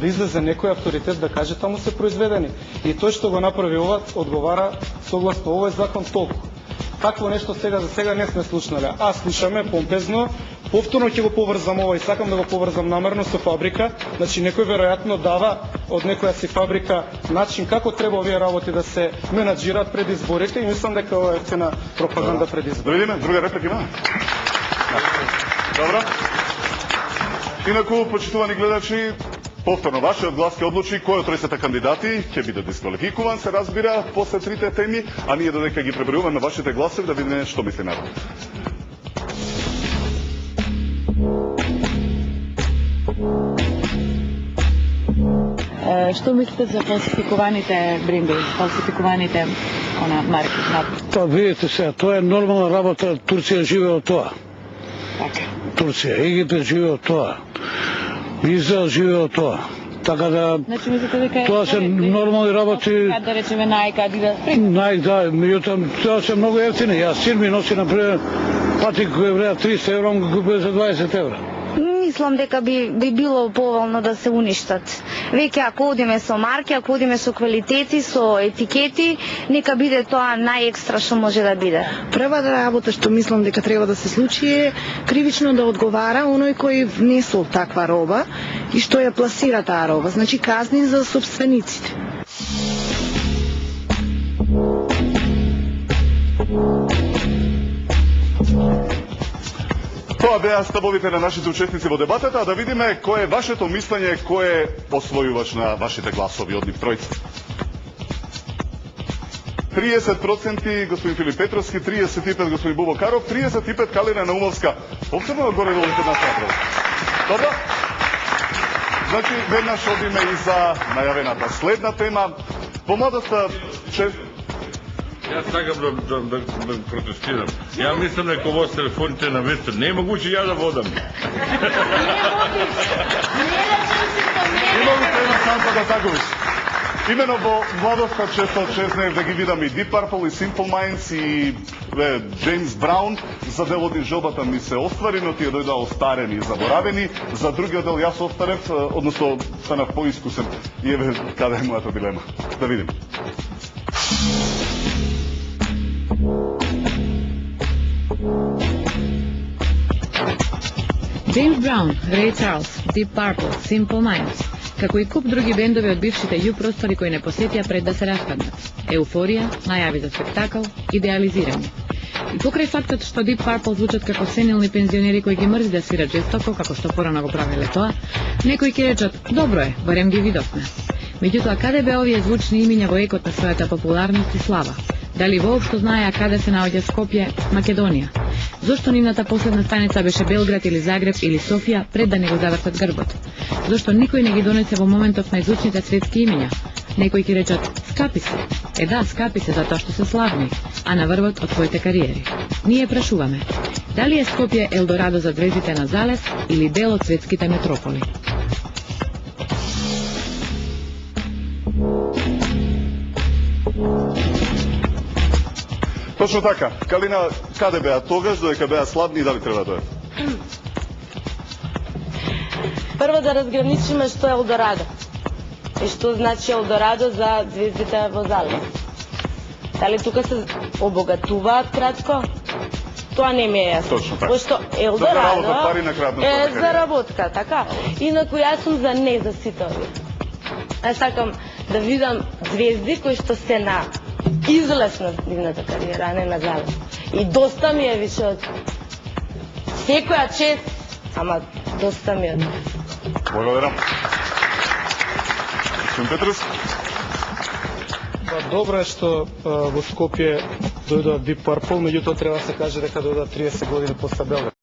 да излезе некој авторитет да каже таму се произведени. И тој што го направи ова одговара согласно овој закон толку. Такво нешто сега за сега не сме слушнале. А слушаме помпезно, повторно ќе го поврзам ова и сакам да го поврзам намерно со фабрика. Значи некој веројатно дава од некоја си фабрика начин како треба овие работи да се менаџираат пред изборите и мислам дека ова е ефтина пропаганда пред изборите. Да видиме, друга реплика има? Добро. Инаку, почитувани гледачи, повторно вашиот глас ќе одлучи кој од тројцата кандидати ќе биде дисквалификуван, се разбира, после трите теми, а ние додека ги пребројуваме вашите гласови да видиме што мисли народ. Што мислите за фалсификуваните брендови, фалсификуваните марки? Тоа видите сега, тоа е нормална работа, Турција живее од тоа. Така. Турција, Египет живее од тоа. Израел живее од тоа. Така да, Значи мислите дека тоа се нормални работи. Да речеме Nike, Adidas, Nike, да, меѓутоа тоа се многу ефтини. Јас син ми носи например патик кој вреда 300 евро, го купува за 20 евра. Мислам дека би било поволно да се уништат. Веќе ако одиме со марки, ако одиме со квалитети, со етикети, нека биде тоа најекстра што може да биде. Првата работа што мислам дека треба да се случи е кривично да одговара оној кој внесол таква роба и што ја пласира таа роба. Значи казни за собствениците. Тоа беа ставовите на нашите учесници во дебатата, а да видиме кој е вашето мислење, кој е освојувач на вашите гласови од нив тројца. 30% господин Филип Петровски, 35% господин Бубо Каров, 35% Калина Наумовска. Повторно горе долите на направо. Добро? Значи, веднаш одиме и за најавената следна тема. Во младоста Јас сакам да протестирам. Ја мислам дека во телефоните на ветер не е могуче ја да водам. Имам една шанса да загубиш. Имено во младоста често чезнев да ги видам и Deep Purple, и Simple Minds, и Джеймс Браун. За дел од желбата ми се оствари, но тие дојдоа остарени и заборавени. За другиот дел јас остарев, односно станав поискусен. И еве каде е мојата дилема. Да видим. Джеймс Браун, Рей Чарлс, Deep Purple, Simple Minds, како и куп други бендови од бившите ју простори кои не посетија пред да се распаднат. Еуфорија, најави за спектакл, идеализирање. И покрај фактот што Deep Purple звучат како сенилни пензионери кои ги мрзи да свират жестоко, како што порано го правеле тоа, некои ќе речат, добро е, барем ги видовме. Меѓутоа, каде бе овие звучни имиња во екот на својата популарност и слава? Дали воопшто знаеа каде се наоѓа Скопје, Македонија? Зошто нивната последна станица беше Белград или Загреб или Софија пред да не го завртат грбот? Зошто никој не ги донесе во моментов најзвучните светски имиња? Некои ќе речат, скапи се. Е да, скапи се затоа што се славни, а на врвот од своите кариери. Ние прашуваме, дали е Скопје Елдорадо за звездите на залез или дел од светските метрополи? Точно така. Калина, каде беа тогаш, додека беа славни и дали треба да дојдат? Прво да разграничиме што е Елдорадо и што значи Елдорадо за звездите во залез. Дали тука се обогатуваат кратко? Тоа не ми е јасно. Точно така. Пошто Елдорадо е заработка, така? Инаку јас сум за не за сите овие. Јас сакам да видам звезди кои што се на излез на нивната кариера, а не на залез. И доста ми е више од секоја чест, ама доста ми е. Благодарам. Господин Петрос? Добро е што во Скопје дојдоа Deep Purple, меѓутоа треба да се каже дека дојдоа 30 години после Белград.